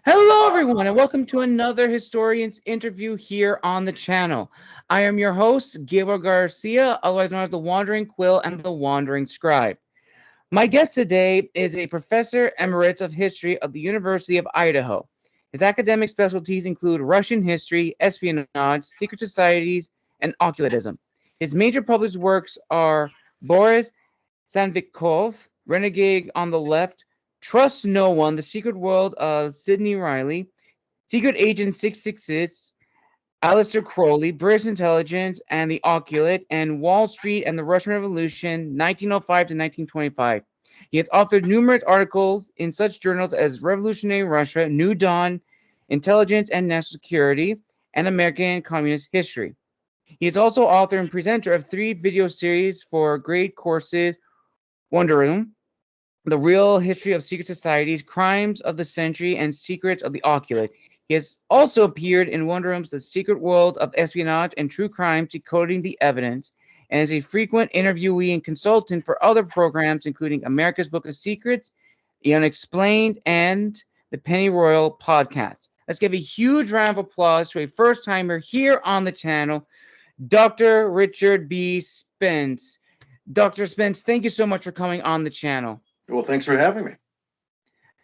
Hello, everyone, and welcome to another Historians interview here on the channel. I am your host, Gabriel Garcia, otherwise known as the Wandering Quill and the Wandering Scribe. My guest today is a Professor Emeritus of History of the University of Idaho. His academic specialties include Russian history, espionage, secret societies, and occultism. His major published works are Boris Savinkov, Renegade on the Left, Trust No One, The Secret World of Sidney Reilly, Secret Agent 666, Aleister Crowley, British Intelligence and the Occult, and Wall Street and the Russian Revolution, 1905 to 1925. He has authored numerous articles in such journals as Revolutionary Russia, New Dawn, Intelligence and National Security, and American Communist History. He is also author and presenter of 3 video series for grade courses: Wondrium, The Real History of Secret Societies, Crimes of the Century, and Secrets of the Occult. He has also appeared in Wondrium's The Secret World of Espionage and True Crimes, Decoding the Evidence, and is a frequent interviewee and consultant for other programs, including America's Book of Secrets, UnXplained, and the Penny Royal podcast. Let's give a huge round of applause to a first timer here on the channel, Dr. Richard B. Spence. Dr. Spence, thank you so much for coming on the channel. Well, thanks for having me.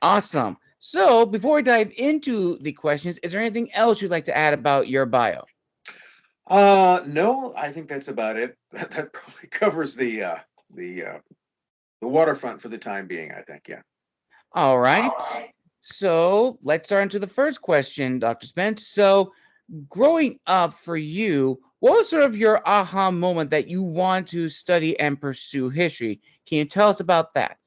Awesome. So, before we dive into the questions, is there anything else you'd like to add about your bio? No, I think that's about it. That probably covers the waterfront for the time being, I think. Yeah. All right. So, let's start into the first question, Dr. Spence. So, growing up for you, what was sort of your aha moment that you want to study and pursue history? Can you tell us about that?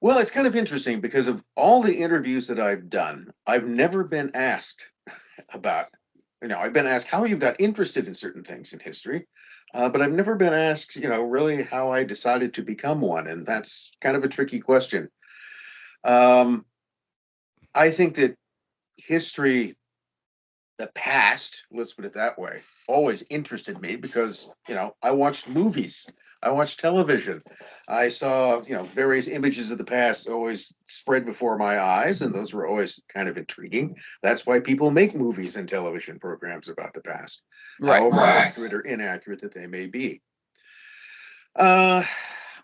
Well, it's kind of interesting because of all the interviews that I've done, I've never been asked about, I've been asked how you got interested in certain things in history, but I've never been asked, really how I decided to become one. And that's kind of a tricky question. Um, I think that history, the past, let's put it that way, always interested me because, I watched movies, I watched television, I saw, various images of the past always spread before my eyes, and those were always kind of intriguing. That's why people make movies and television programs about the past, Right. however accurate or inaccurate that they may be. Uh,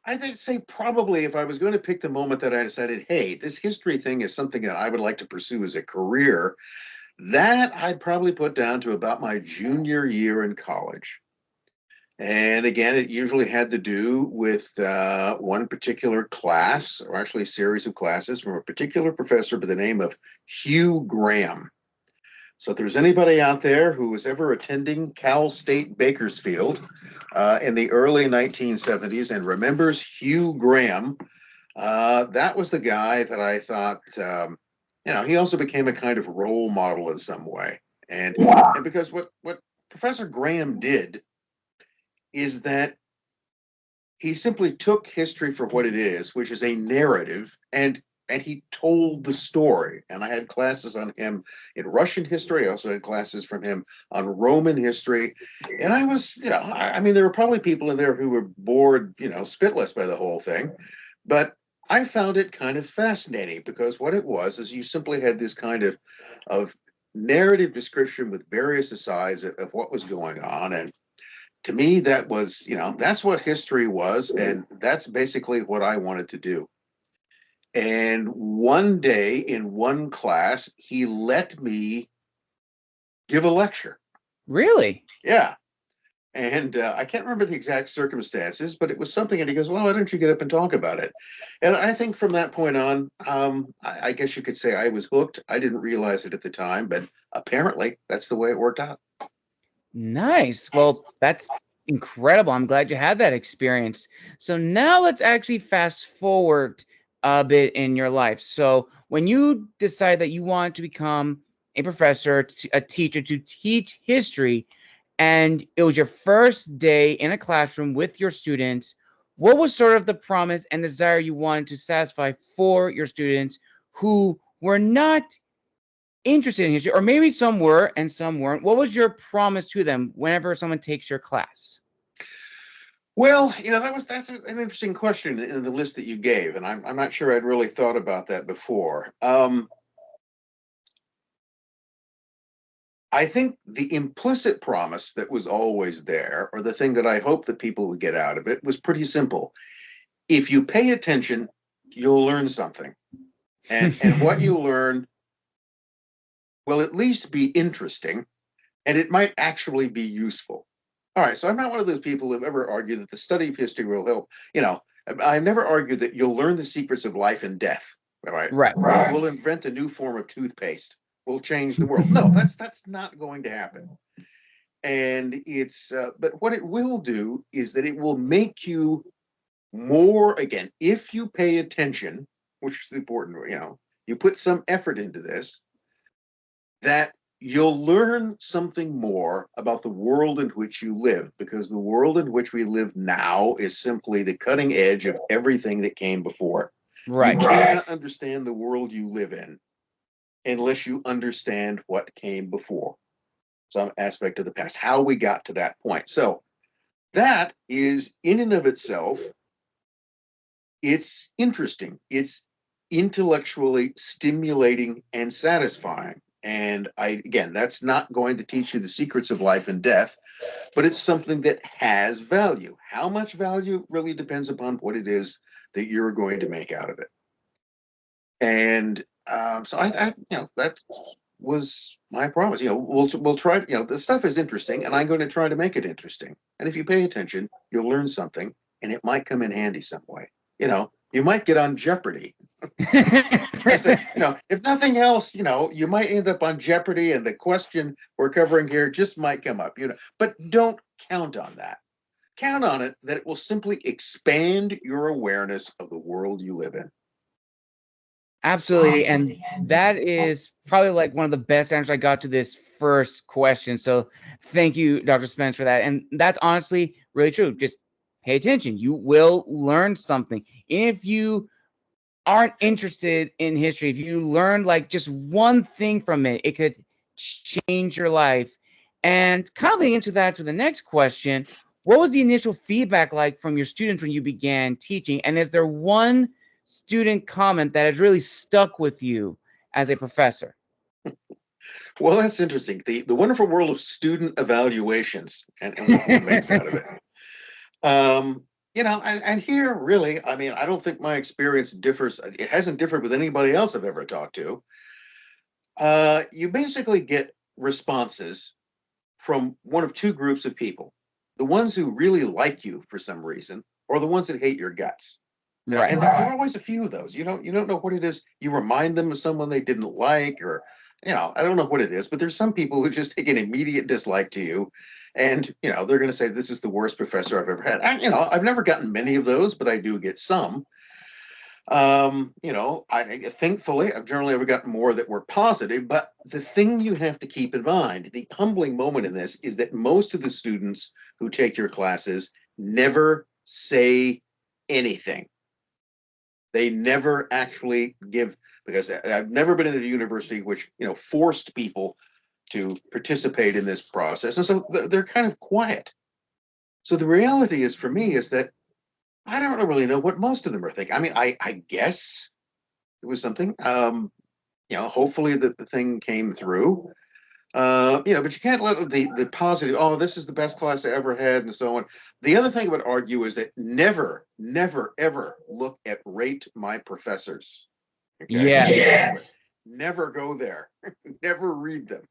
I'd say probably if I was going to pick the moment that I decided, hey, this history thing is something that I would like to pursue as a career, that I'd probably put down to about my junior year in college. And again, it usually had to do with one particular class, or actually a series of classes from a particular professor by the name of Hugh Graham. So if there's anybody out there who was ever attending Cal State Bakersfield in the early 1970s and remembers Hugh Graham, that was the guy that I thought, he also became a kind of role model in some way. And because what Professor Graham did is that he simply took history for what it is, which is a narrative, and he told the story. And I had classes on him in Russian history. I also had classes from him on Roman history. And I was, I mean, there were probably people in there who were bored, spitless by the whole thing. But I found it kind of fascinating because what it was is you simply had this kind of narrative description with various asides of what was going on. And to me, that was, that's what history was. And that's basically what I wanted to do. And one day in one class, he let me give a lecture. Really? Yeah. And I can't remember the exact circumstances, but it was something. And he goes, well, why don't you get up and talk about it? And I think from that point on, I guess you could say I was hooked. I didn't realize it at the time, but apparently that's the way it worked out. Nice. Well, that's incredible. I'm glad you had that experience. So now let's actually fast forward a bit in your life. So when you decide that you want to become a professor, a teacher to teach history, and it was your first day in a classroom with your students, what was sort of the promise and desire you wanted to satisfy for your students who were not interested in history, or maybe some were and some weren't? What was your promise to them whenever someone takes your class? Well, that's an interesting question in the list that you gave, and I'm not sure I'd really thought about that before. I think the implicit promise that was always there, or the thing that I hope that people would get out of it, was pretty simple. If you pay attention, you'll learn something. And what you learn will at least be interesting, and it might actually be useful. All right, so I'm not one of those people who've ever argued that the study of history will help. I've never argued that you'll learn the secrets of life and death. All right, Right. we'll invent a new form of toothpaste. We'll change the world. No, that's not going to happen. And but what it will do is that it will make you more, again, if you pay attention, which is important, you put some effort into this, that you'll learn something more about the world in which you live, because the world in which we live now is simply the cutting edge of everything that came before. Right. You cannot understand the world you live in unless you understand what came before, some aspect of the past, how we got to that point. So that is, in and of itself, it's interesting. It's intellectually stimulating and satisfying. And again, that's not going to teach you the secrets of life and death, but it's something that has value. How much value really depends upon what it is that you're going to make out of it. And so that was my promise. We'll try. The stuff is interesting, and I'm going to try to make it interesting. And if you pay attention, you'll learn something, and it might come in handy some way. You might get on Jeopardy. If nothing else, you might end up on Jeopardy, and the question we're covering here just might come up. But don't count on that. Count on it that it will simply expand your awareness of the world you live in. Absolutely. And that is probably like one of the best answers I got to this first question. So thank you, Dr. Spence, for that. And that's honestly really true. Just pay attention. You will learn something. If you aren't interested in history, if you learn like just one thing from it, it could change your life. And kind of leading into that to the next question, what was the initial feedback like from your students when you began teaching? And is there one student comment that has really stuck with you as a professor? Well, that's interesting. The wonderful world of student evaluations and what one makes out of it. And here, really, I mean, I don't think my experience differs. It hasn't differed with anybody else I've ever talked to. You basically get responses from one of two groups of people: the ones who really like you for some reason, or the ones that hate your guts. Right. And there are always a few of those. You don't know what it is. You remind them of someone they didn't like, or I don't know what it is, but there's some people who just take an immediate dislike to you, and they're going to say, this is the worst professor I've ever had. I've never gotten many of those, but I do get some. Thankfully, I've generally ever gotten more that were positive. But the thing you have to keep in mind, the humbling moment in this, is that most of the students who take your classes never say anything. They never actually give, because I've never been in a university which forced people to participate in this process, and so they're kind of quiet. So the reality is, for me, is that I don't really know what most of them are thinking. I mean, I guess it was something. Hopefully the thing came through. But you can't let the positive, oh, this is the best class I ever had, and so on. The other thing I would argue is that never, ever look at rate my professors. Okay? Yeah. Never go there. Never read them.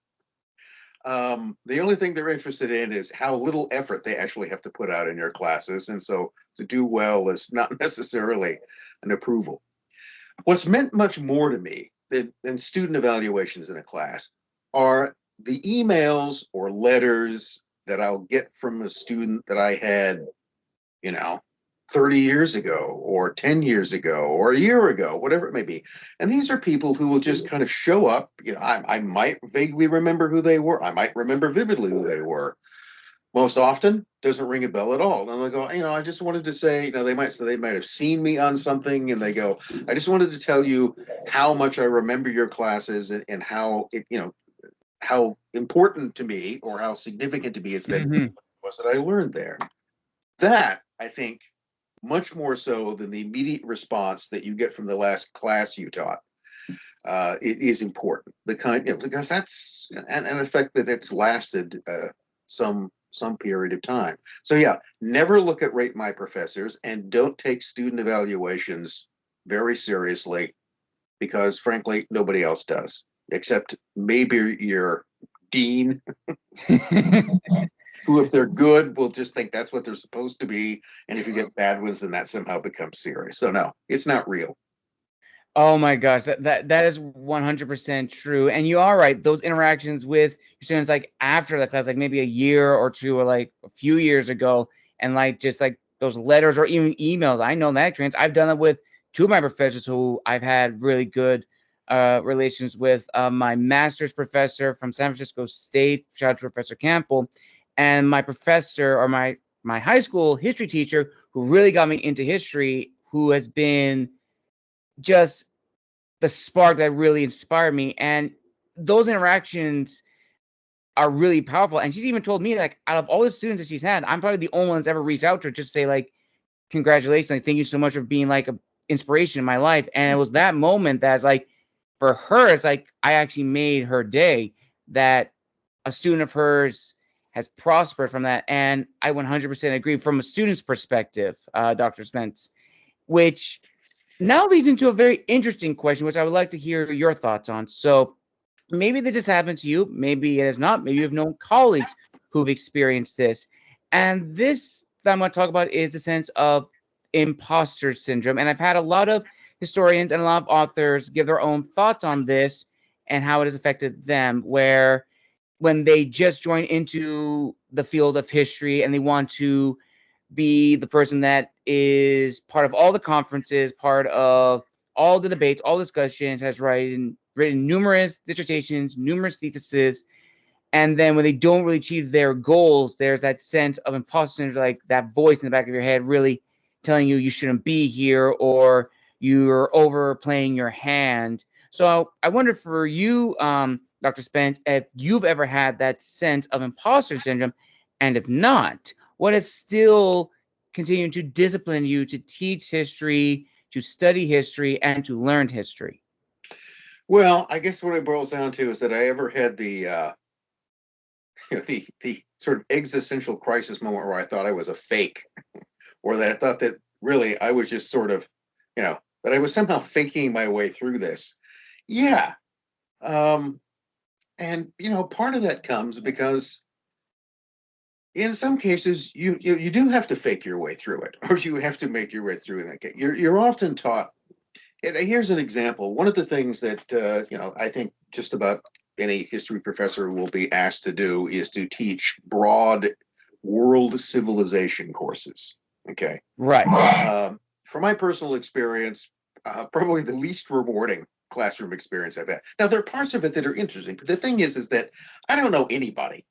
The only thing they're interested in is how little effort they actually have to put out in your classes. And so to do well is not necessarily an approval. What's meant much more to me than student evaluations in a class are the emails or letters that I'll get from a student that I had, 30 years ago or 10 years ago or a year ago, whatever it may be. And these are people who will just kind of show up. I might vaguely remember who they were. I might remember vividly who they were. Most often, doesn't ring a bell at all. And they go, I just wanted to say, they might have seen me on something, and they go, I just wanted to tell you how much I remember your classes and how it, how important to me or how significant to me it's been was that I learned there. That, I think, much more so than the immediate response that you get from the last class you taught. it is important. The kind, because that's an effect that it's lasted some period of time. So yeah, never look at rate my professors, and don't take student evaluations very seriously, because frankly, nobody else does, except maybe your dean, who, if they're good, will just think that's what they're supposed to be. And if you get bad ones, then that somehow becomes serious. So no, it's not real. Oh my gosh, that is 100% true. And you are right. Those interactions with your students, like after the class, like maybe a year or two, or like a few years ago, and like just like those letters or even emails. I know that experience. I've done it with two of my professors who I've had really good relations with. My master's professor from San Francisco State, shout out to Professor Campbell, and my professor, or my high school history teacher, who really got me into history, who has been just the spark that really inspired me. And those interactions are really powerful. And she's even told me, like, out of all the students that she's had, I'm probably the only one that's ever reached out to her, just say, like, congratulations, like, thank you so much for being like an inspiration in my life. And it was that moment that's like, for her, it's like I actually made her day, that a student of hers has prospered from that. And I 100% agree from a student's perspective, Dr. Spence, which now leads into a very interesting question, which I would like to hear your thoughts on. So maybe this just happened to you, maybe it has not, maybe you've known colleagues who've experienced this. And this that I'm going to talk about is the sense of imposter syndrome. And I've had a lot of historians and a lot of authors give their own thoughts on this and how it has affected them, where when they just join into the field of history and they want to be the person that is part of all the conferences, part of all the debates, all discussions, has written numerous dissertations, numerous theses, and then when they don't really achieve their goals, there's that sense of imposter syndrome, like that voice in the back of your head really telling you shouldn't be here, or you're overplaying your hand. So I wonder for you, Dr. Spence, if you've ever had that sense of imposter syndrome, and if not, what is still continuing to discipline you to teach history, to study history, and to learn history? Well, I guess what it boils down to is that I ever had the sort of existential crisis moment where I thought I was a fake, or that I thought that really I was just sort of, that I was somehow faking my way through this. Yeah. Um, and part of that comes because in some cases you do have to fake your way through it, or you have to make your way through that. You're often taught. And here's an example. One of the things that I think just about any history professor will be asked to do is to teach broad world civilization courses. Okay. Right. From my personal experience, probably the least rewarding classroom experience I've had. Now, there are parts of it that are interesting, but the thing is that I don't know anybody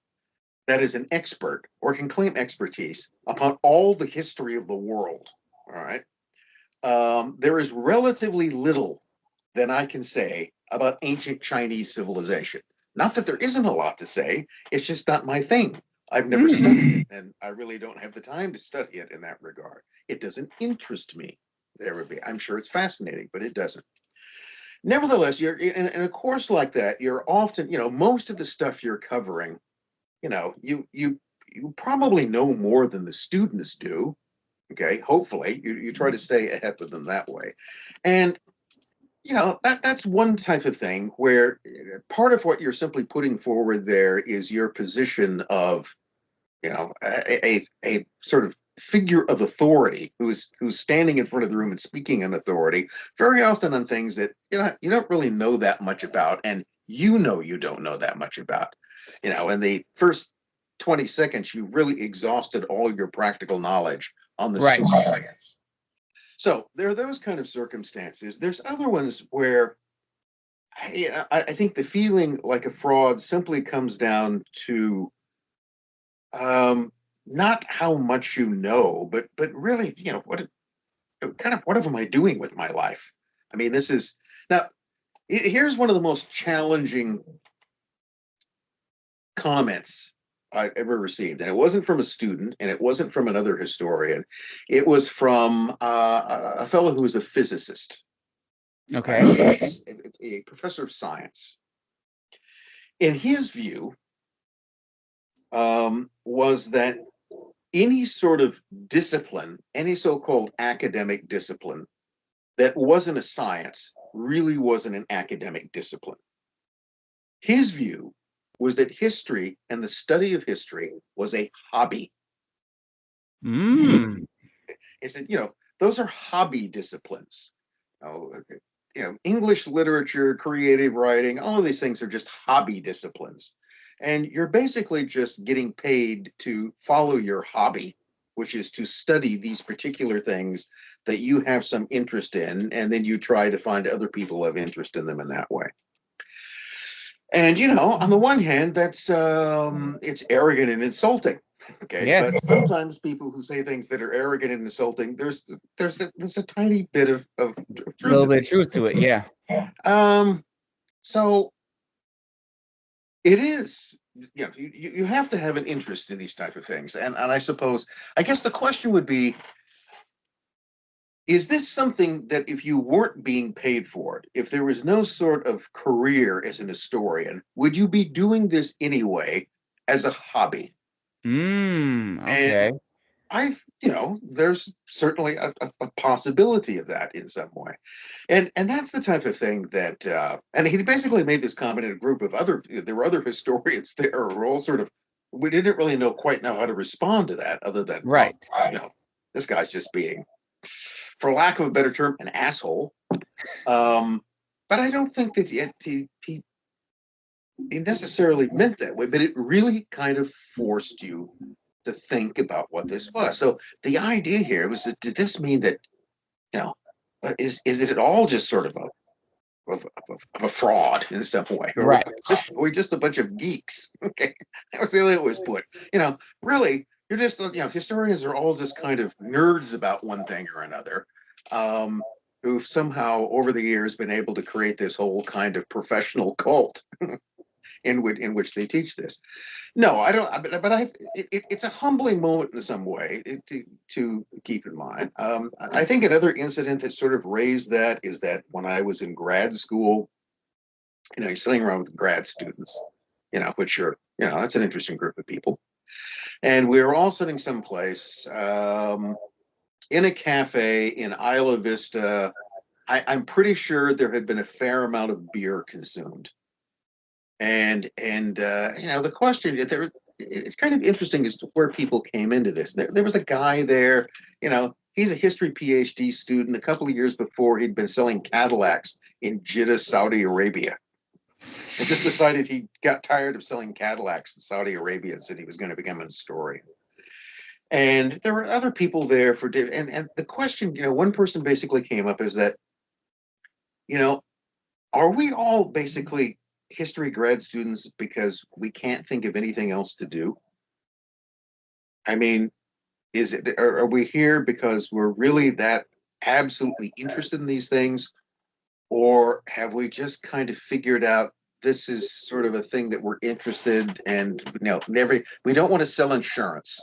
that is an expert or can claim expertise upon all the history of the world. All right. There is relatively little that I can say about ancient Chinese civilization. Not that there isn't a lot to say, it's just not my thing. I've never studied it, and I really don't have the time to study it in that regard. It doesn't interest me. There would be. I'm sure it's fascinating, but it doesn't. Nevertheless, you're in a course like that, you're often, most of the stuff you're covering, you probably know more than the students do. Okay, hopefully you try to stay ahead of them that way. And that's one type of thing where part of what you're simply putting forward there is your position of a sort of figure of authority who's standing in front of the room and speaking in authority, very often on things that you don't really know that much about, and you don't know that much about. In the first 20 seconds you really exhausted all of your practical knowledge on the Right. science. So there are those kind of circumstances. There's other ones where I think the feeling like a fraud simply comes down to not how much you know, but really, what am I doing with my life? I mean, this is now. Here's one of the most challenging comments I ever received, and it wasn't from a student, and it wasn't from another historian. It was from a fellow who was a physicist. Okay. A professor of science. In his view, was that any sort of discipline, any so-called academic discipline that wasn't a science really wasn't an academic discipline. His view was that history and the study of history was a hobby. Mm. He said, those are hobby disciplines. English literature, creative writing, all of these things are just hobby disciplines. And you're basically just getting paid to follow your hobby, which is to study these particular things that you have some interest in, and then you try to find other people who have interest in them in that way. And on the one hand, that's it's arrogant and insulting. Okay, Yes. but sometimes people who say things that are arrogant and insulting, there's a tiny bit of A truth. little bit of truth to it. Yeah. So it is, you have to have an interest in these type of things, and I guess the question would be, is this something that if you weren't being paid for it, if there was no sort of career as an historian, would you be doing this anyway as a hobby? Okay. And there's certainly a possibility of that in some way. And that's the type of thing that, and he basically made this comment in a group of there were other historians there who were all sort of, we didn't really quite know how to respond to that other than, Right. this guy's just being, for lack of a better term, an asshole. But I don't think that he necessarily meant that way, but it really kind of forced you to think about what this was. So the idea here was that, did this mean that, is it at all just sort of a fraud in some way? Or Right. are we just a bunch of geeks? Okay. That was the way it was put. Really, you're just, historians are all just kind of nerds about one thing or another. Who've somehow over the years been able to create this whole kind of professional cult in which they teach this. No, I don't. But it's a humbling moment in some way to keep in mind. I think another incident that sort of raised that is that when I was in grad school, you're sitting around with grad students, which are, that's an interesting group of people, and we were all sitting someplace in a cafe in Isla Vista. I'm pretty sure there had been a fair amount of beer consumed. And the question there, it's kind of interesting as to where people came into this. There was a guy there, he's a history PhD student. A couple of years before, he'd been selling Cadillacs in Jeddah, Saudi Arabia, and just decided he got tired of selling Cadillacs in Saudi Arabia and said he was going to become a historian. And there were other people there and the question, one person basically came up is that, are we all basically history grad students because we can't think of anything else to do? I mean, are we here because we're really that absolutely interested in these things, or have we just kind of figured out this is sort of a thing that we're interested and we don't want to sell insurance.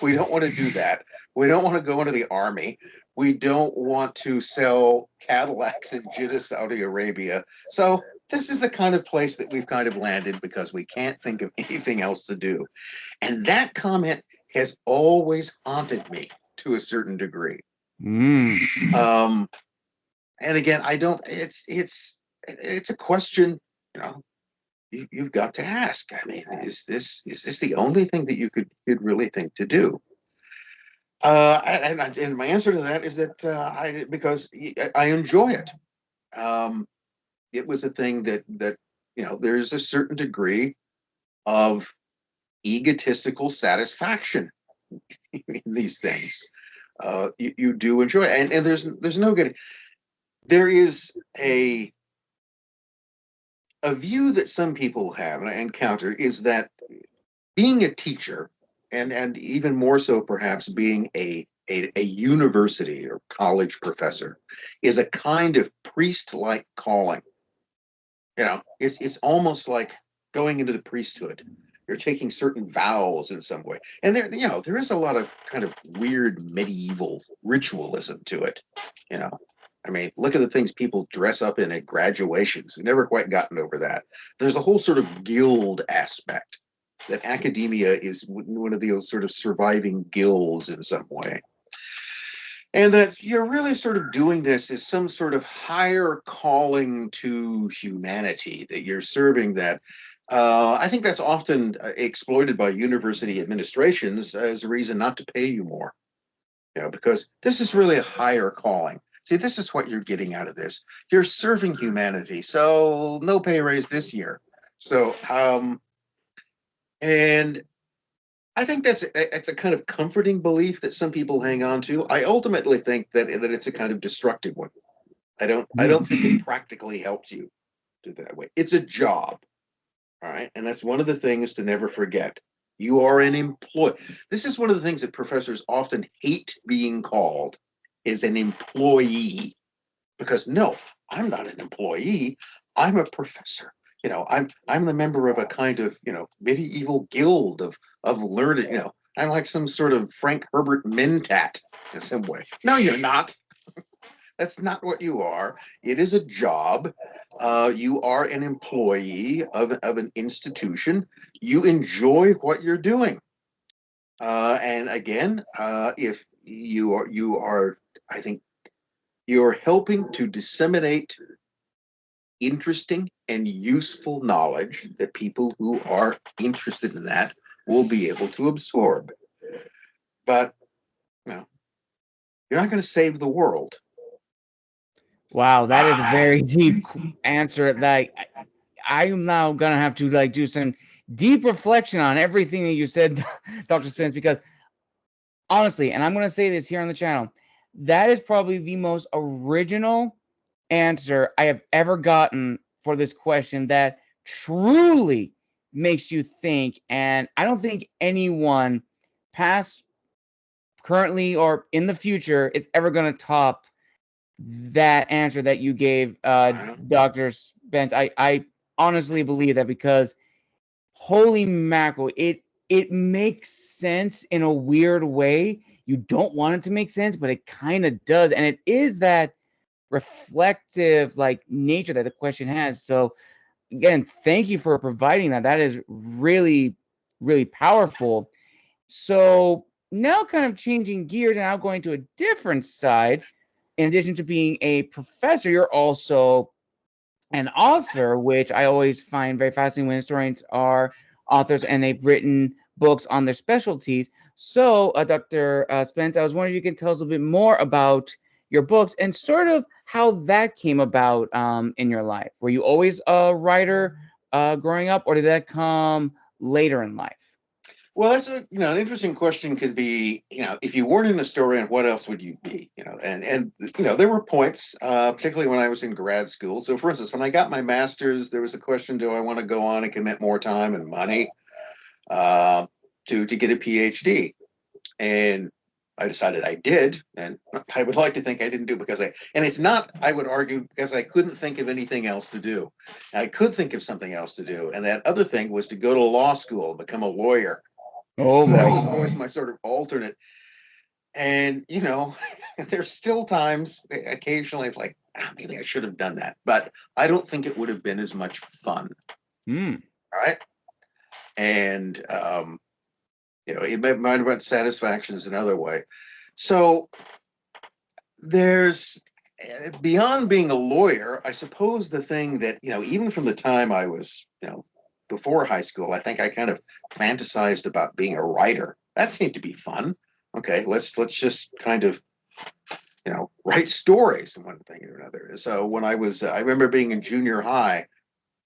We don't want to do that. We don't want to go into the army. We don't want to sell Cadillacs in Jeddah, Saudi Arabia. So this is the kind of place that we've kind of landed because we can't think of anything else to do. And that comment has always haunted me to a certain degree. And again, I don't. It's a question. You've got to ask. I mean, is this the only thing that you could really think to do? And my answer to that is that because I enjoy it. It was a thing that there's a certain degree of egotistical satisfaction in these things. You do enjoy it, and there's no getting. There is a view that some people have, and I encounter, is that being a teacher, and even more so perhaps being a university or college professor, is a kind of priest-like calling. It's almost like going into the priesthood. You're taking certain vows in some way, and there is a lot of kind of weird medieval ritualism to it. I mean, look at the things people dress up in at graduations. We've never quite gotten over that. There's a whole sort of guild aspect that academia is one of those sort of surviving guilds in some way. And that you're really sort of doing this as some sort of higher calling to humanity, that you're serving that. I think that's often exploited by university administrations as a reason not to pay you more, because this is really a higher calling. See, this is what you're getting out of this. You're serving humanity, so no pay raise this year. So, and I think that's a kind of comforting belief that some people hang on to. I ultimately think that it's a kind of destructive one. I don't think it practically helps you do that way. It's a job, all right, and that's one of the things to never forget. You are an employee. This is one of the things that professors often hate being called, is an employee, because no, I'm not an employee. I'm a professor. I'm the member of a kind of medieval guild of learned. I'm like some sort of Frank Herbert Mentat in some way. No, you're not. That's not what you are. It is a job. You are an employee of an institution. You enjoy what you're doing. And again, if you are, I think you're helping to disseminate interesting and useful knowledge that people who are interested in that will be able to absorb. But you're not going to save the world. Wow, that is a very deep answer that I'm now gonna have to do some deep reflection on everything that you said, Dr. Spence, because honestly, and I'm gonna say this here on the channel, that is probably the most original answer I have ever gotten for this question that truly makes you think. And I don't think anyone past, currently, or in the future is ever going to top that answer that you gave, Dr. Spence. I honestly believe that, because holy mackerel, it makes sense in a weird way. You don't want it to make sense, but it kind of does. And it is that reflective nature that the question has. So again, thank you for providing that. That is really, really powerful. So now, kind of changing gears and now going to a different side. In addition to being a professor, you're also an author, which I always find very fascinating when historians are authors and they've written books on their specialties. So, Dr. Spence, I was wondering if you could tell us a bit more about your books and sort of how that came about in your life. Were you always a writer growing up, or did that come later in life? Well, that's an interesting question. Could be, if you weren't an historian, what else would you be? And there were points, particularly when I was in grad school. So, for instance, when I got my master's, there was a question: do I want to go on and commit more time and money to get a PhD? And I decided I did, and I would like to think I didn't do it because and it's not, I would argue, because I couldn't think of anything else to do. I could think of something else to do, and that other thing was to go to law school and become a lawyer. Oh, so that was my. always my sort of alternate. And there's still times, occasionally, like, maybe I should have done that, but I don't think it would have been as much fun. Mm. All right. And it might have been satisfactions another way. So there's, beyond being a lawyer, I suppose the thing that, even from the time I was, before high school, I think I kind of fantasized about being a writer. That seemed to be fun. Okay, let's just kind of, write stories and one thing or another. So when I remember being in junior high,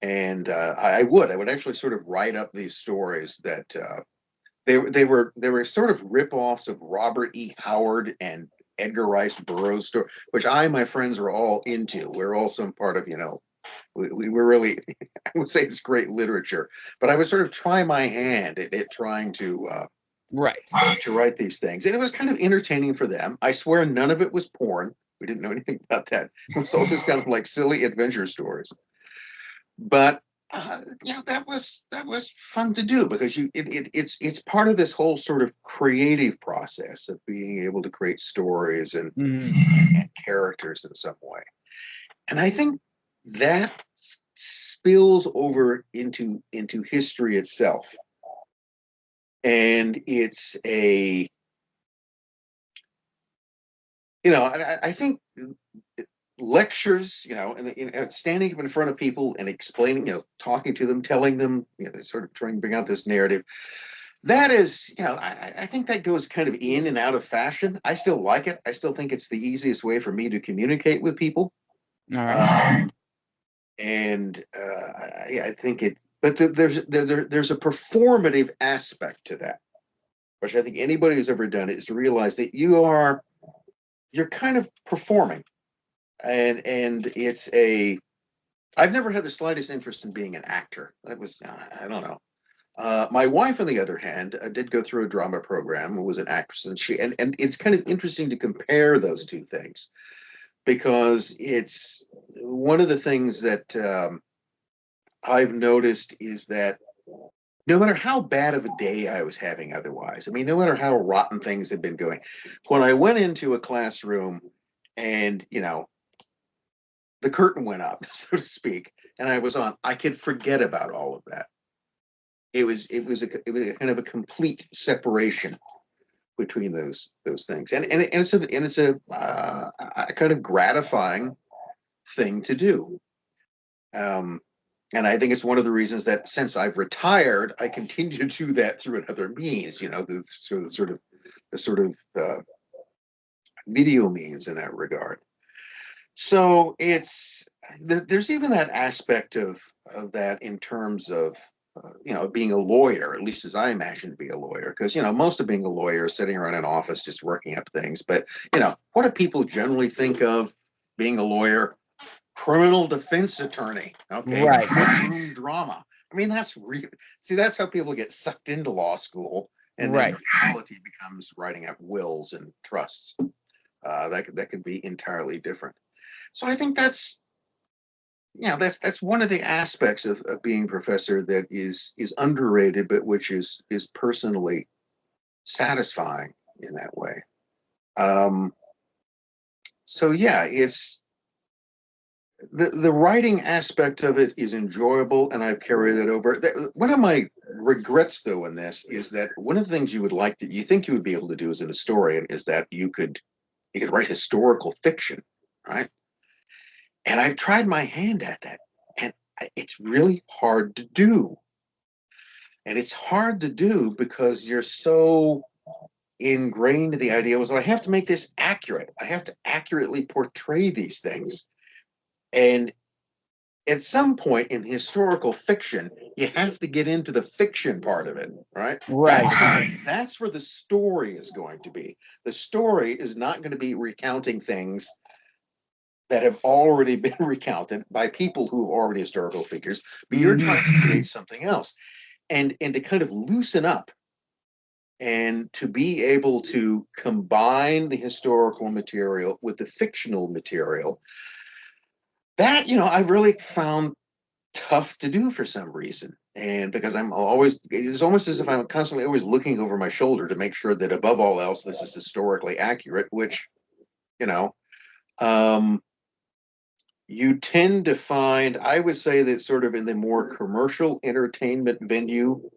and I would actually sort of write up these stories that they were sort of rip-offs of Robert E. Howard and Edgar Rice Burroughs story, which my friends were all into. We're all some part of, we were really, I would say it's great literature, but I would sort of try my hand at trying to write these things. And it was kind of entertaining for them. I swear none of it was porn. We didn't know anything about that. It was all just kind of like silly adventure stories. But that was fun to do because it's part of this whole sort of creative process of being able to create stories and, and characters in some way. And I think that spills over into history itself. And it's a, I think lectures, and standing up in front of people and explaining, talking to them, telling them, sort of trying to bring out this narrative. That is, I think that goes kind of in and out of fashion. I still like it. I still think it's the easiest way for me to communicate with people. All right. I think it, but there's a performative aspect to that, which I think anybody who's ever done it is to realize that you're kind of performing. And it's I've never had the slightest interest in being an actor. That was, I don't know. My wife, on the other hand, did go through a drama program and was an actress, and and it's kind of interesting to compare those two things, because it's one of the things that I've noticed is that no matter how bad of a day I was having otherwise, I mean, no matter how rotten things had been going, when I went into a classroom and, the curtain went up, so to speak, and I was on, I could forget about all of that. It was a kind of a complete separation between those things, and it's a kind of gratifying thing to do. And I think it's one of the reasons that since I've retired, I continue to do that through another means, the sort of video means in that regard. So there's even that aspect of that in terms of being a lawyer, at least as I imagine to be a lawyer, because most of being a lawyer is sitting around an office just working up things. But what do people generally think of being a lawyer? Criminal defense attorney, okay, Right. courtroom drama. I mean, that's how people get sucked into law school, and then the reality becomes writing out wills and trusts. That could be entirely different. So I think that's one of the aspects of being a professor that is underrated, but which is personally satisfying in that way. So yeah, it's the writing aspect of it is enjoyable, and I've carried it over. One of my regrets, though, in this is that one of the things you think you would be able to do as an historian is that you could write historical fiction, right? And I've tried my hand at that, and it's really hard to do. And it's hard to do because you're so ingrained in the idea was, I have to make this accurate. I have to accurately portray these things. And at some point in historical fiction, you have to get into the fiction part of it, right? Right. That's where the story is going to be. The story is not going to be recounting things that have already been recounted by people who are already historical figures, but you're trying to create something else. And to kind of loosen up and to be able to combine the historical material with the fictional material, that, I've really found tough to do for some reason. And because it's almost as if I'm constantly always looking over my shoulder to make sure that above all else, this is historically accurate, which, you tend to find, I would say that sort of in the more commercial entertainment venue,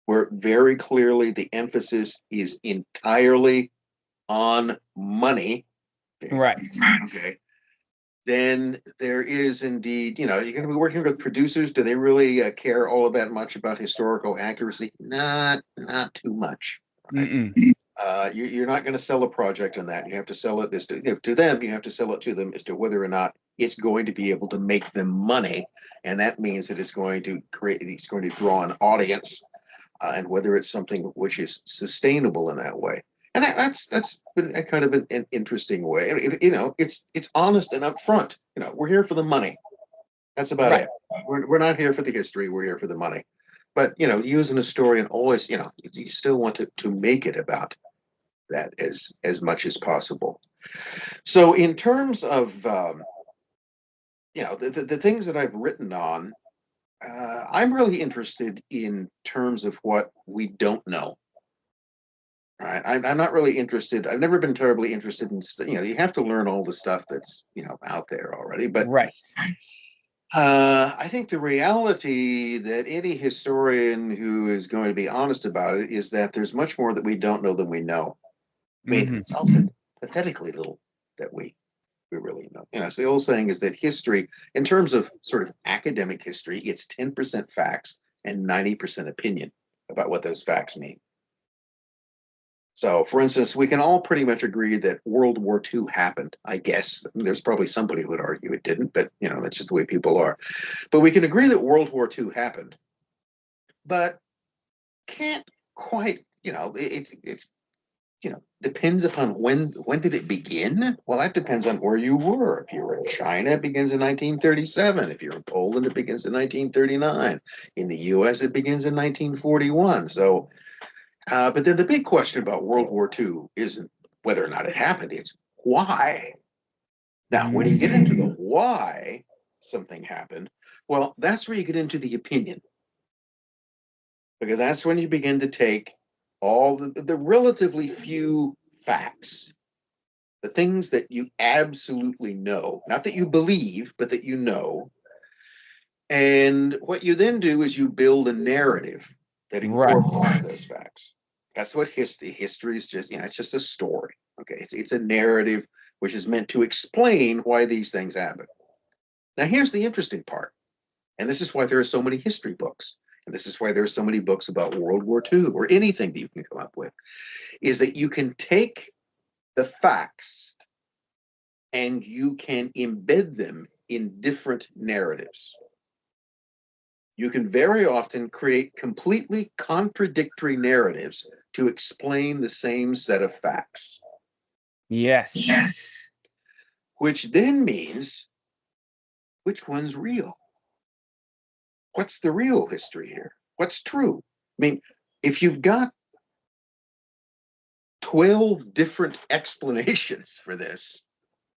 where very clearly the emphasis is entirely on money. Right. Okay. Then there is indeed, you're going to be working with producers. Do they really care all of that much about historical accuracy? Not too much. Right? You're not going to sell a project on that. You have to sell it to them. You have to sell it to them as to whether or not it's going to be able to make them money, and that means that it's going to draw an audience, and whether it's something which is sustainable in that way. And that's been a kind of an interesting way. It's honest and upfront. We're here for the money. That's about it. We're not here for the history. We're here for the money. But you as an historian always, you still want to make it about that as much as possible. So in terms of the things that I've written on, I'm really interested in terms of what we don't know. Right? I'm not really interested. I've never been terribly interested in, you have to learn all the stuff that's, out there already. But Right. I think the reality that any historian who is going to be honest about it is that there's much more that we don't know than we know. I mean, it's often pathetically little that we really know. So the old saying is that history, in terms of sort of academic history, it's 10% facts and 90% opinion about what those facts mean. So, for instance, we can all pretty much agree that World War II happened, I guess. There's probably somebody who would argue it didn't, but, that's just the way people are. But we can agree that World War II happened, but can't quite, it's depends upon when did it begin? Well, that depends on where you were. If you're in China, it begins in 1937. If you're in Poland, it begins in 1939. In the US, it begins in 1941. So, but then the big question about World War II isn't whether or not it happened, it's why. Now, when you get into the why something happened, well, that's where you get into the opinion. Because that's when you begin to take all the relatively few facts, the things that you absolutely know, not that you believe, but that you know. And what you then do is you build a narrative that incorporates those facts. That's what history is just, it's just a story. Okay, it's a narrative which is meant to explain why these things happen. Now, here's the interesting part, and this is why there are so many history books, and this is why there are so many books about World War II or anything that you can come up with, is that you can take the facts and you can embed them in different narratives. You can very often create completely contradictory narratives to explain the same set of facts. Yes. Which then means, which one's real? What's the real history here? What's true? I mean, if you've got 12 different explanations for this,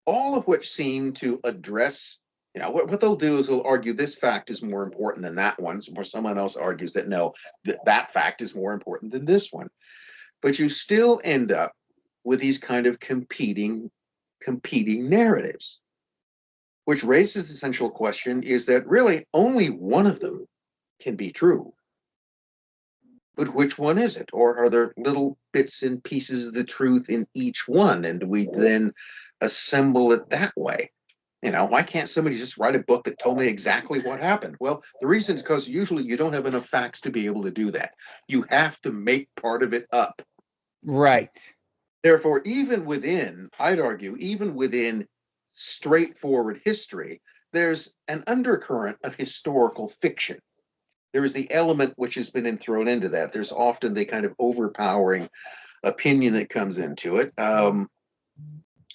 all of which seem to address, what they'll do is they'll argue this fact is more important than that one, or someone else argues that no, that fact is more important than this one. But you still end up with these kind of competing narratives, which raises the central question, is that really only one of them can be true. But which one is it? Or are there little bits and pieces of the truth in each one? And do we then assemble it that way? Why can't somebody just write a book that told me exactly what happened? Well, the reason is because usually you don't have enough facts to be able to do that. You have to make part of it up. Right. Therefore, I'd argue, even within straightforward history, there's an undercurrent of historical fiction. There is the element which has been thrown into that. There's often the kind of overpowering opinion that comes into it.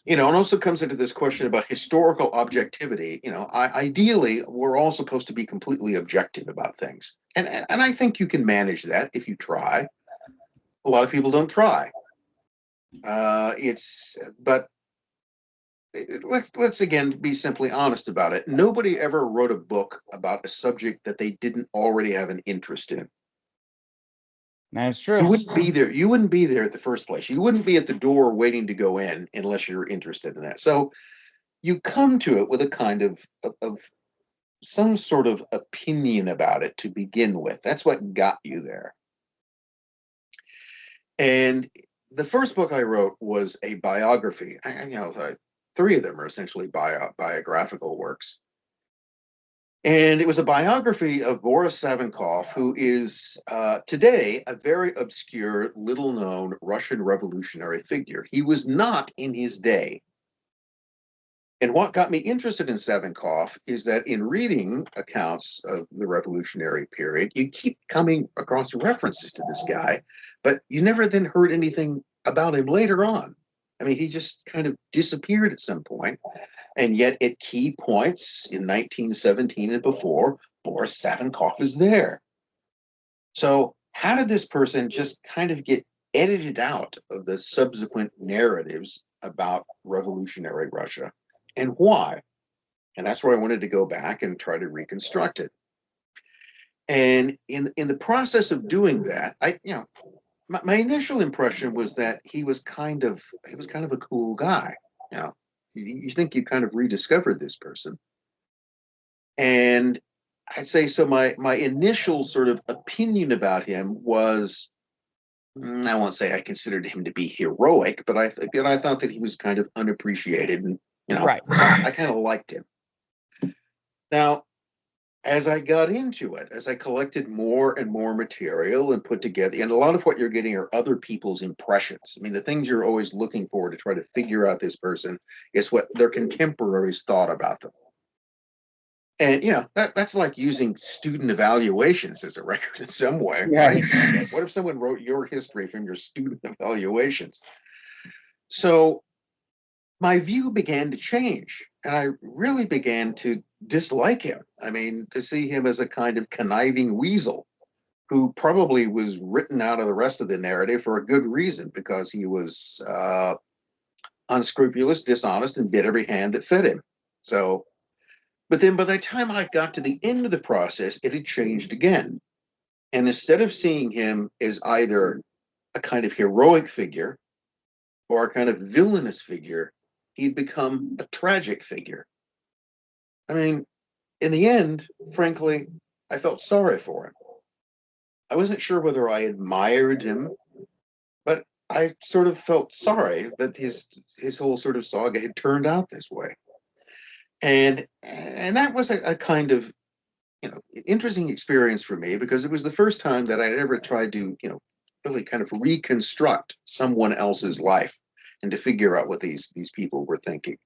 And also comes into this question about historical objectivity. Ideally, we're all supposed to be completely objective about things. And I think you can manage that if you try. A lot of people don't try. But let's again be simply honest about it. Nobody ever wrote a book about a subject that they didn't already have an interest in. That's true. You wouldn't be there. You wouldn't be there at the first place. You wouldn't be at the door waiting to go in unless you're interested in that. So you come to it with a kind of some sort of opinion about it to begin with. That's what got you there. And the first book I wrote was a biography. Three of them are essentially biographical works. And it was a biography of Boris Savinkov, who is today a very obscure, little-known Russian revolutionary figure. He was not in his day. And what got me interested in Savinkov is that in reading accounts of the revolutionary period, you keep coming across references to this guy, but you never then heard anything about him later on. I mean, he just kind of disappeared at some point. And yet at key points in 1917 and before, Boris Savinkov is there. So how did this person just kind of get edited out of the subsequent narratives about revolutionary Russia, and why? And that's where I wanted to go back and try to reconstruct it. And in the process of doing that, my initial impression was that he was kind of a cool guy. You know, you think you kind of rediscovered this person. And I'd say so. My initial sort of opinion about him was, I won't say I considered him to be heroic, but I thought that he was kind of unappreciated, and Right. I kind of liked him. Now, as I got into it, as I collected more and more material and put together, and a lot of what you're getting are other people's impressions. I mean, the things you're always looking for to try to figure out this person is what their contemporaries thought about them. And that's like using student evaluations as a record in some way, right? What if someone wrote your history from your student evaluations? So my view began to change, and I really began to dislike him. I mean, to see him as a kind of conniving weasel who probably was written out of the rest of the narrative for a good reason, because he was unscrupulous, dishonest, and bit every hand that fed him. So, but then by the time I got to the end of the process, it had changed again. And instead of seeing him as either a kind of heroic figure or a kind of villainous figure, he'd become a tragic figure. I mean, in the end, frankly, I felt sorry for him. I wasn't sure whether I admired him, but I sort of felt sorry that his whole sort of saga had turned out this way. And that was a kind of interesting experience for me, because it was the first time that I'd ever tried to really kind of reconstruct someone else's life and to figure out what these people were thinking.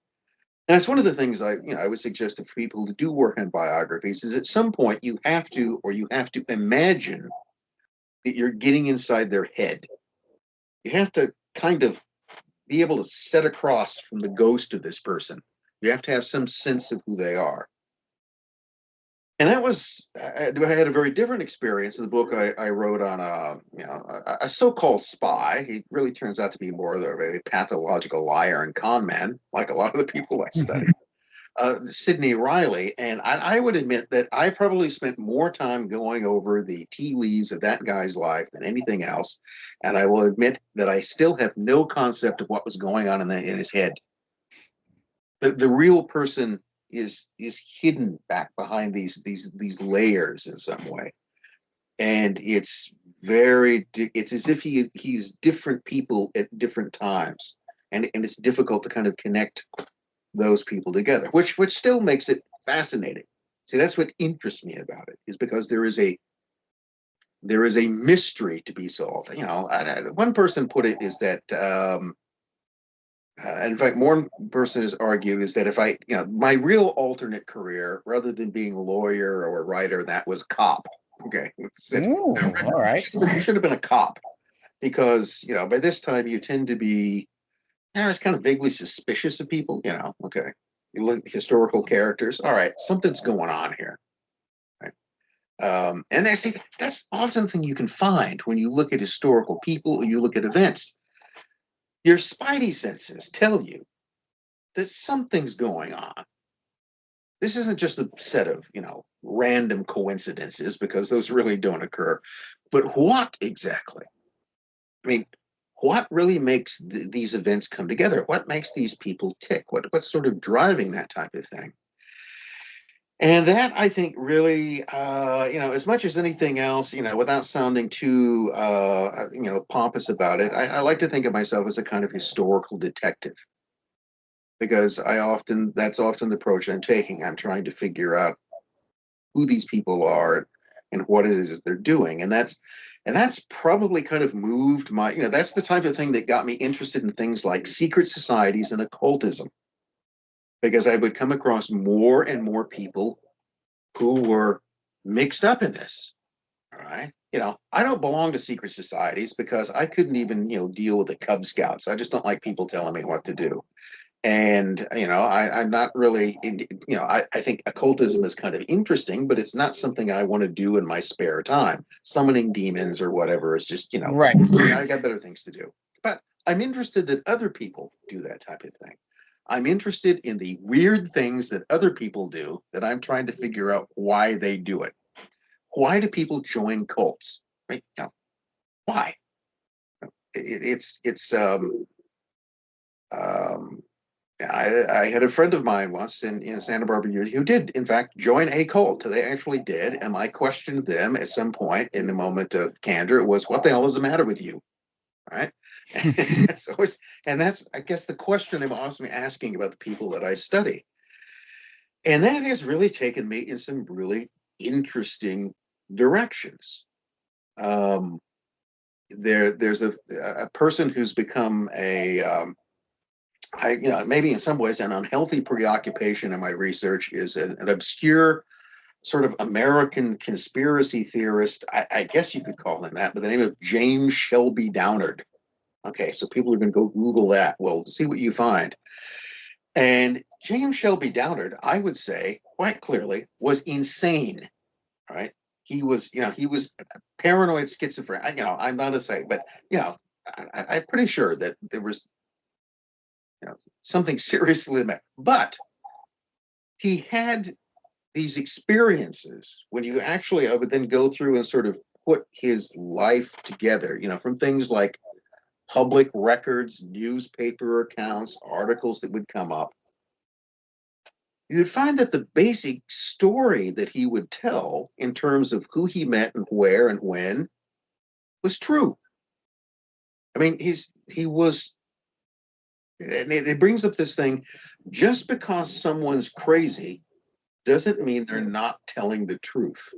And that's one of the things I would suggest that for people to do work on biographies is at some point you have to imagine that you're getting inside their head. You have to kind of be able to set across from the ghost of this person. You have to have some sense of who they are. And that was, I had a very different experience in the book I wrote on a so-called spy. He really turns out to be more of a pathological liar and con man, like a lot of the people I study. Sidney Reilly, and I would admit that I probably spent more time going over the tea leaves of that guy's life than anything else. And I will admit that I still have no concept of what was going on in his head. The real person is hidden back behind these layers in some way, and it's as if he's different people at different times, and it's difficult to kind of connect those people together, which still makes it fascinating. See, that's what interests me about it, is because there is a mystery to be solved. One person put it is that in fact, one person has argued is that if my real alternate career, rather than being a lawyer or a writer, that was cop. Okay, Ooh, all right. You should have been a cop, because by this time you tend to be, it's kind of vaguely suspicious of people. Okay, you look at historical characters. All right, something's going on here. Right? And that's often the thing you can find when you look at historical people or you look at events. Your spidey senses tell you that something's going on. This isn't just a set of, random coincidences, because those really don't occur. But what exactly? I mean, what really makes these events come together? What makes these people tick? What's sort of driving that type of thing? And that, I think, really, as much as anything else, without sounding too, pompous about it, I like to think of myself as a kind of historical detective, because that's often the approach I'm taking. I'm trying to figure out who these people are and what it is they're doing. And that's probably kind of moved that's the type of thing that got me interested in things like secret societies and occultism, because I would come across more and more people who were mixed up in this. All right. I don't belong to secret societies because I couldn't even, deal with the Cub Scouts. I just don't like people telling me what to do. And, I'm not really, I think occultism is kind of interesting, but it's not something I want to do in my spare time. Summoning demons or whatever is just, Right. I got better things to do. But I'm interested that other people do that type of thing. I'm interested in the weird things that other people do that I'm trying to figure out why they do it. why do people join cults? Right? Why? It's I had a friend of mine once in Santa Barbara who did, in fact, join a cult. They actually did. And I questioned them at some point in a moment of candor. It was, what the hell is the matter with you? All right. And that's, I guess, the question I'm also asking about the people that I study. And that has really taken me in some really interesting directions. There's a person who's become maybe in some ways an unhealthy preoccupation in my research is an obscure sort of American conspiracy theorist. I guess you could call him that, by the name of James Shelby Downard. Okay, so people are going to go Google that. Well, see what you find. And James Shelby Downard, I would say quite clearly, was insane. Right? He was paranoid schizophrenic. I'm not a say, but I'm pretty sure that there was something seriously the matter. But he had these experiences when you actually, I would then go through and sort of put his life together, from things like public records, newspaper accounts, articles that would come up. You would find that the basic story that he would tell in terms of who he met and where and when was true. I mean, he was, and it brings up this thing, just because someone's crazy doesn't mean they're not telling the truth.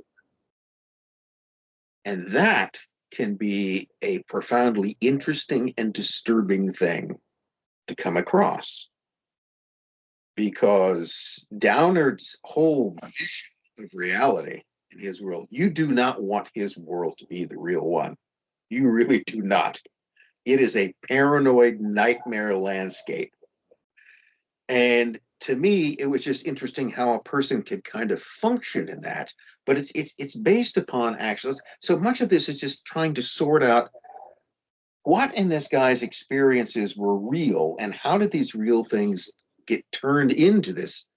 And that can be a profoundly interesting and disturbing thing to come across. Because Downard's whole vision of reality in his world, you do not want his world to be the real one. You really do not. It is a paranoid nightmare landscape. And to me, it was just interesting how a person could kind of function in that. But it's based upon actual. So much of this is just trying to sort out what in this guy's experiences were real and how did these real things get turned into this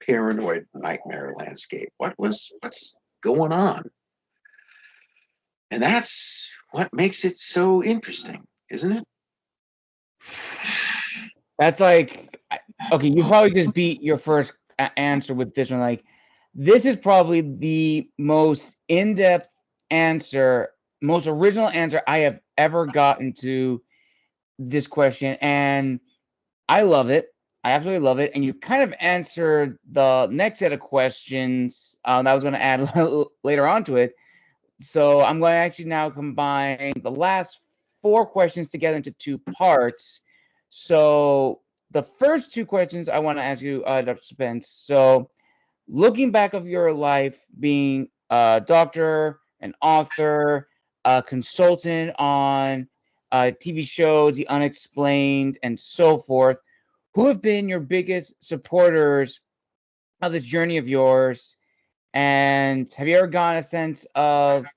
paranoid nightmare landscape. What's going on? And that's what makes it so interesting, isn't it? That's like, okay, you probably just beat your first answer with this one. Like, this is probably the most in-depth answer, most original answer I have ever gotten to this question, and I love it. I absolutely love it. And you kind of answered the next set of questions that I was going to add later on to it. So I'm going to actually now combine the last 4 questions together into 2 parts. So the first 2 questions I want to ask you, Dr. Spence. So looking back of your life, being a doctor, an author, a consultant on TV shows, the UnXplained, and so forth, who have been your biggest supporters of this journey of yours? And have you ever gotten a sense of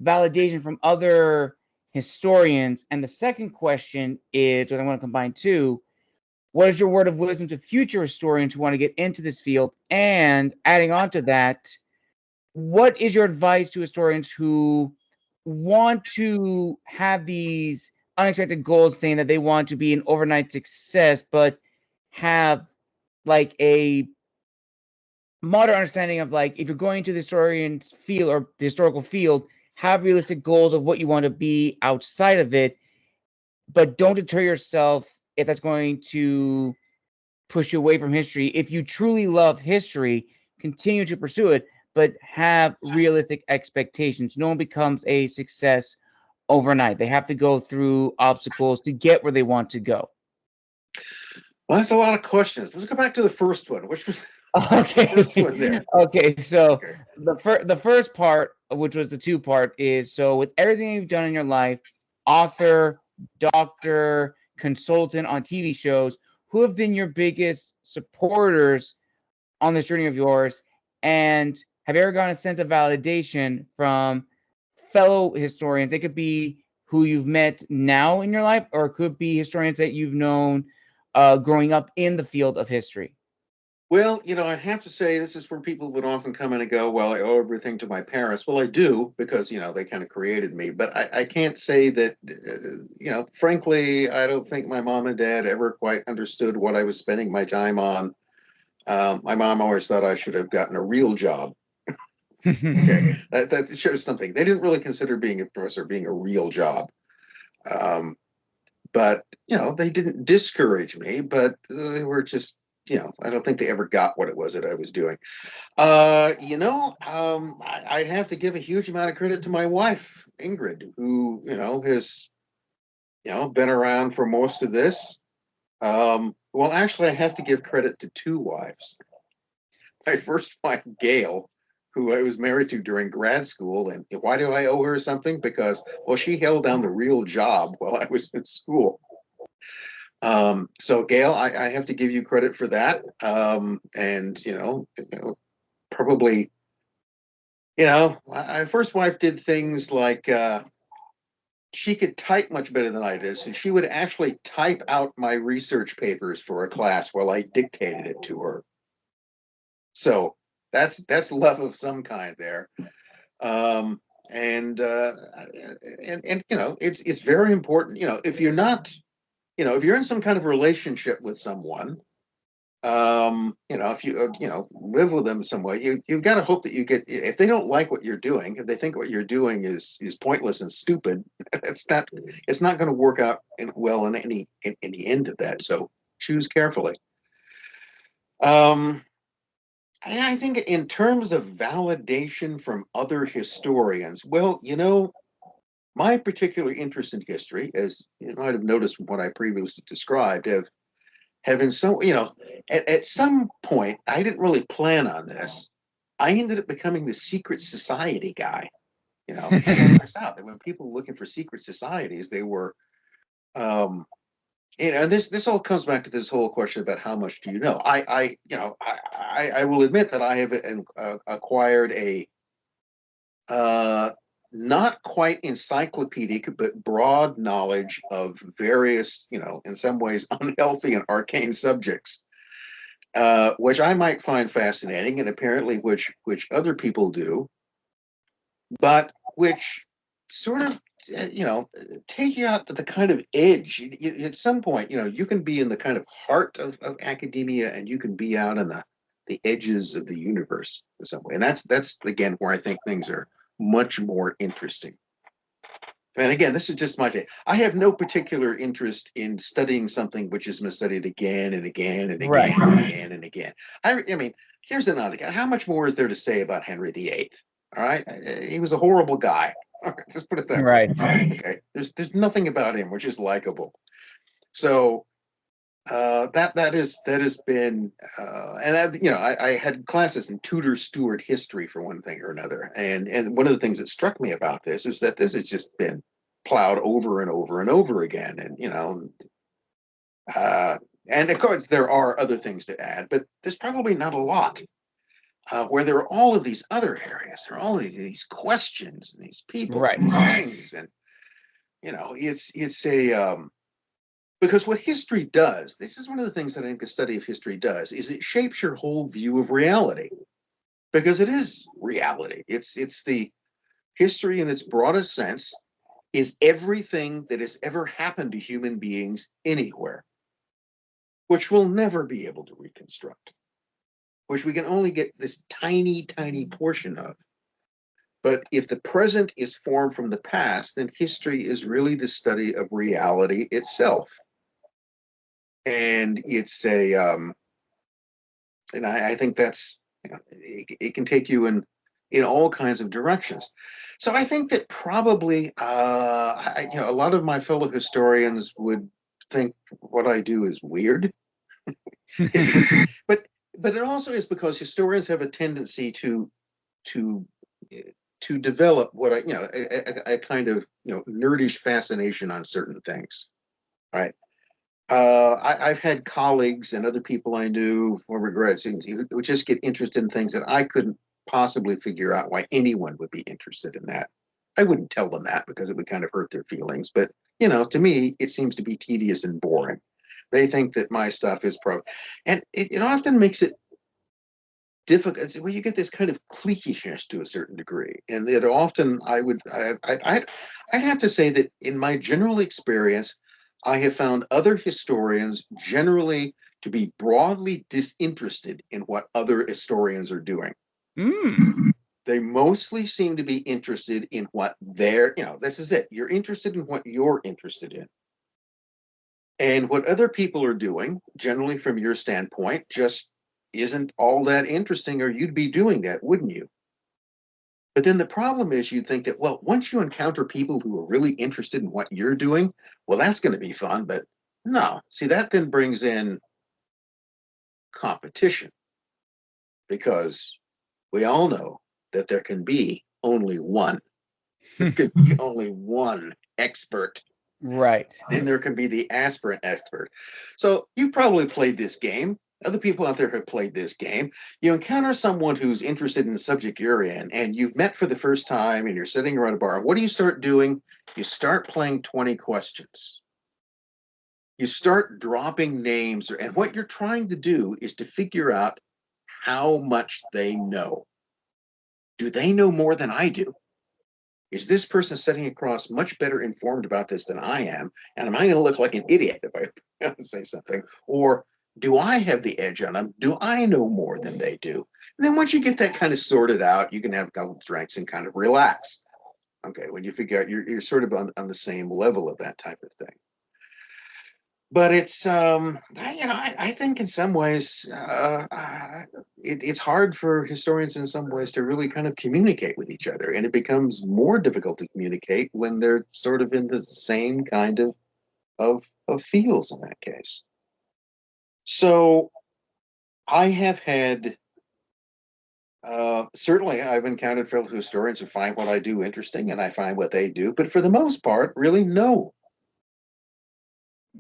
validation from other historians? And the second question is, what I want to combine too, what is your word of wisdom to future historians who want to get into this field? And adding on to that, what is your advice to historians who want to have these unexpected goals, saying that they want to be an overnight success, but have like a modern understanding of, like, if you're going to the historian's field or the historical field, have realistic goals of what you want to be outside of it, but don't deter yourself if that's going to push you away from history. If you truly love history, continue to pursue it, but have realistic expectations. No one becomes a success overnight. They have to go through obstacles to get where they want to go. Well, that's a lot of questions. Let's go back to the first one, which was okay. The first one there. Okay, so the first part, which was the 2-part, is, so with everything you've done in your life, author, doctor, consultant on TV shows, who have been your biggest supporters on this journey of yours? And have you ever gotten a sense of validation from fellow historians? It could be who you've met now in your life, or it could be historians that you've known growing up in the field of history. Well, I have to say this is where people would often come in and go, well, I owe everything to my parents. Well, I do because, they kind of created me. But I can't say that, frankly, I don't think my mom and dad ever quite understood what I was spending my time on. My mom always thought I should have gotten a real job. Okay, that shows something. They didn't really consider being a professor being a real job. Um, but they didn't discourage me, but they were just, I don't think they ever got what it was that I was doing. I'd have to give a huge amount of credit to my wife, Ingrid, who, has, been around for most of this. Well, actually, I have to give credit to two wives. My first wife, Gail, who I was married to during grad school. And why do I owe her something? Because, well, she held down the real job while I was in school. So Gail, I have to give you credit for that. And probably, my first wife did things like she could type much better than I did. So she would actually type out my research papers for a class while I dictated it to her. So that's love of some kind there. Um, and it's very important, if you're not, if you're in some kind of relationship with someone, if you live with them some way, you've got to hope that you get, if they don't like what you're doing, if they think what you're doing is pointless and stupid, it's not going to work out well in any end of that. So choose carefully. um and I think in terms of validation from other historians, well, my particular interest in history, as you might have noticed from what I previously described, have been so, at some point, I didn't really plan on this. I ended up becoming the secret society guy. I found this out that when people were looking for secret societies, they were, um, and this all comes back to this whole question about how much do you know. I will admit that I have acquired a uh, not quite encyclopedic, but broad knowledge of various, in some ways unhealthy and arcane subjects, which I might find fascinating, and apparently which other people do, but which sort of, take you out to the kind of edge. At some point, you can be in the kind of heart of academia, and you can be out on the edges of the universe in some way. And that's again where I think things are much more interesting. And again, this is just my take. I have no particular interest in studying something which has been studied again and again and Right. again and again and again. I mean, here's another guy. How much more is there to say about Henry VIII? All right, he was a horrible guy. All right, let's put it that way. Right. Okay, there's nothing about him which is likable. So that has been and that, I had classes in Tudor Stuart history for one thing or another, and one of the things that struck me about this is that this has just been plowed over and over and over again, and and of course there are other things to add, but there's probably not a lot. Where there are all of these other areas, there are all of these questions, and these people, Right. these things, and it's a because what history does, this is one of the things that I think the study of history does, is it shapes your whole view of reality, because it is reality. It's the history in its broadest sense is everything that has ever happened to human beings anywhere, which we'll never be able to reconstruct, which we can only get this tiny, tiny portion of. But if the present is formed from the past, then history is really the study of reality itself. And it's a, and I think that's, it can take you in all kinds of directions. So I think that probably, a lot of my fellow historians would think what I do is weird. but but it also is because historians have a tendency to to develop what a kind of nerdish fascination on certain things, right? I've had colleagues and other people I knew, former grad students, who would just get interested in things that I couldn't possibly figure out why anyone would be interested in that. I wouldn't tell them that because it would kind of hurt their feelings, but to me, it seems to be tedious and boring. They think that my stuff is and it often makes it difficult. Well, you get this kind of cliquishness to a certain degree, and that often I'd have to say that in my general experience, I have found other historians generally to be broadly disinterested in what other historians are doing. They mostly seem to be interested in what they're, this is it. You're interested in what you're interested in. And what other people are doing, generally from your standpoint, just isn't all that interesting, or you'd be doing that, wouldn't you? But then the problem is you think that, well, once you encounter people who are really interested in what you're doing, well, that's going to be fun. But no, see, that then brings in competition, because we all know that there can be only one. There could be only one expert. Right. Then there can be the aspirant expert. So you probably played this game. Other people out there have played this game. You encounter someone who's interested in the subject you're in, and you've met for the first time, and you're sitting around a bar. What do you start doing? You start playing 20 questions. You start dropping names, and what you're trying to do is to figure out how much they know. Do they know more than I do? Is this person sitting across much better informed about this than I am? And am I going to look like an idiot if I say something? Or do I have the edge on them? Do I know more than they do? And then once you get that kind of sorted out, you can have a couple of drinks and kind of relax. Okay, when you figure out you're sort of on the same level of that type of thing. But it's, I think in some ways, it's hard for historians in some ways to really kind of communicate with each other. And it becomes more difficult to communicate when they're sort of in the same kind of fields in that case. So I have had, certainly I've encountered fellow historians who find what I do interesting, and I find what they do. But for the most part, really, no.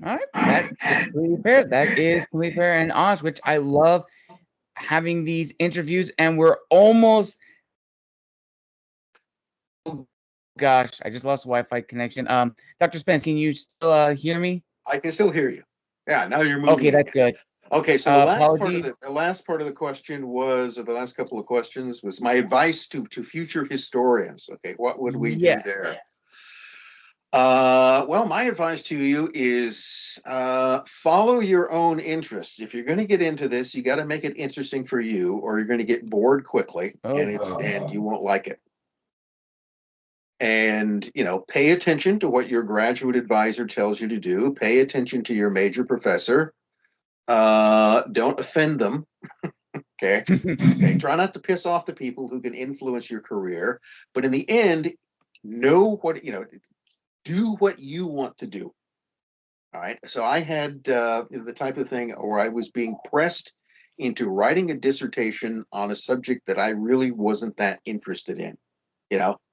All right, that's completely fair. That is completely fair and honest, which I love having these interviews. And we're almost, oh gosh, I just lost Wi-Fi connection. Dr. Spence, can you still hear me? I can still hear you. Yeah, now you're moving. Okay, that's good. Okay, so the last part of the question was, or the last couple of questions was my advice to future historians. Okay, what would we do there? Well, my advice to you is follow your own interests. If you're going to get into this, you got to make it interesting for you, or you're going to get bored quickly, and you won't like it. And pay attention to what your graduate advisor tells you to do. Pay attention to your major professor. Don't offend them. Okay. Okay. Try not to piss off the people who can influence your career, but in the end, know what do what you want to do. All right. So I had the type of thing where I was being pressed into writing a dissertation on a subject that I really wasn't that interested in.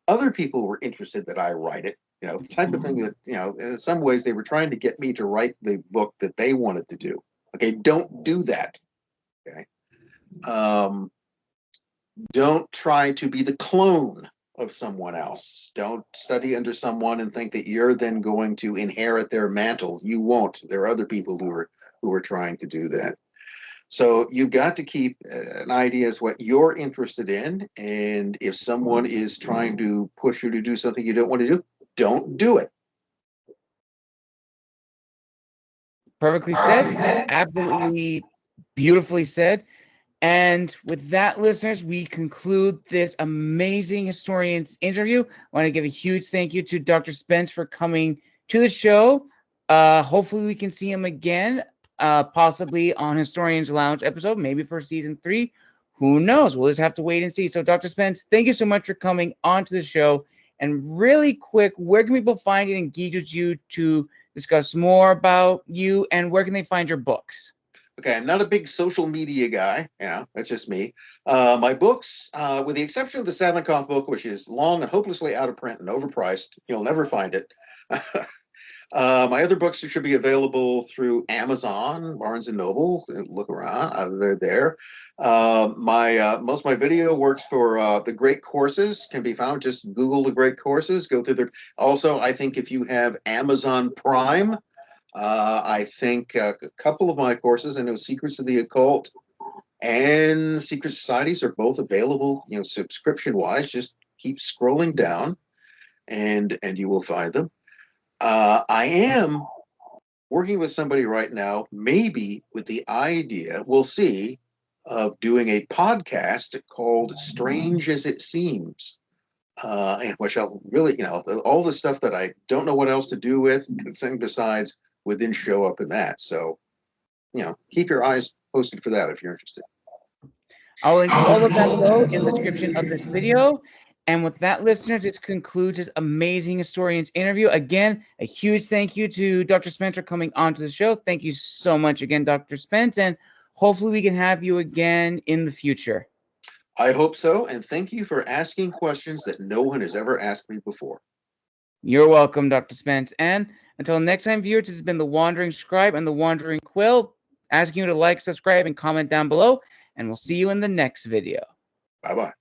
Other people were interested that I write it. The type of thing that, in some ways they were trying to get me to write the book that they wanted to do. Okay. Don't do that. Okay. Don't try to be the clone of someone else. Don't study under someone and think that you're then going to inherit their mantle. You won't. There are other people who are trying to do that. So you've got to keep an idea as what you're interested in. And if someone is trying to push you to do something you don't want to do, don't do it. Perfectly said. Absolutely beautifully said. And with that, listeners, we conclude this amazing historian's interview. I want to give a huge thank you to Dr. Spence for coming to the show. Hopefully we can see him again, possibly on Historians Lounge episode, maybe for season 3. Who knows? We'll just have to wait and see. So, Dr. Spence, thank you so much for coming onto the show. And really quick, where can people find you and engage with you to discuss more about you, and where can they find your books? Okay, I'm not a big social media guy. That's just me. My books, with the exception of the Savinkov book, which is long and hopelessly out of print and overpriced, you'll never find it. My other books should be available through Amazon, Barnes & Noble. Look around, they're there. Most of my video works for the Great Courses can be found. Just Google the Great Courses, go through also, I think if you have Amazon Prime, I think a couple of my courses, I know Secrets of the Occult and secret societies are both available, subscription wise. Just keep scrolling down and you will find them. I am working with somebody right now, maybe with the idea, we'll see, of doing a podcast called Strange as It Seems, in which I'll really, all the stuff that I don't know what else to do with, and besides, would then show up in that. So, keep your eyes posted for that if you're interested. I'll link all of that below in the description of this video. And with that, listeners, this concludes this amazing historian's interview. Again, a huge thank you to Dr. Spence for coming onto the show. Thank you so much again, Dr. Spence, and hopefully we can have you again in the future. I hope so, and thank you for asking questions that no one has ever asked me before. You're welcome, Dr. Spence. And until next time, viewers, this has been the Wandering Scribe and the Wandering Quill, asking you to like, subscribe, and comment down below, and we'll see you in the next video. Bye-bye.